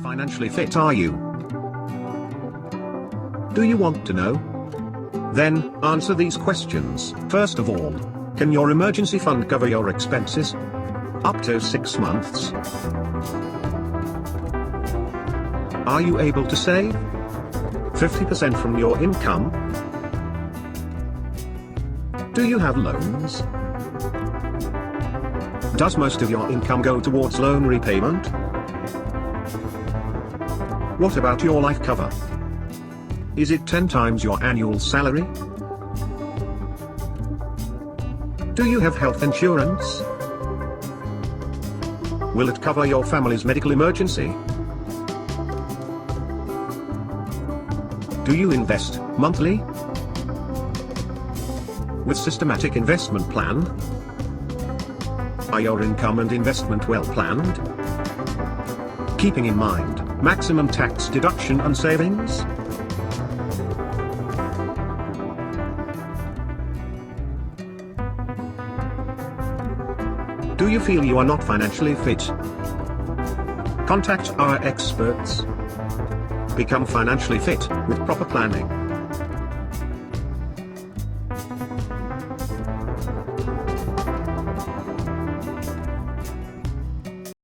financially fit are you? Do you want to know? Then, answer these questions. First of all, can your emergency fund cover your expenses? Up to 6 months. Are you able to save 50% from your income? Do you have loans? Does most of your income go towards loan repayment? What about your life cover? Is it 10 times your annual salary? Do you have health insurance? Will it cover your family's medical emergency? Do you invest monthly? With systematic investment plan? Are your income and investment well planned? Keeping in mind maximum tax deduction and savings? Do you feel you are not financially fit? Contact our experts. Become financially fit with proper planning.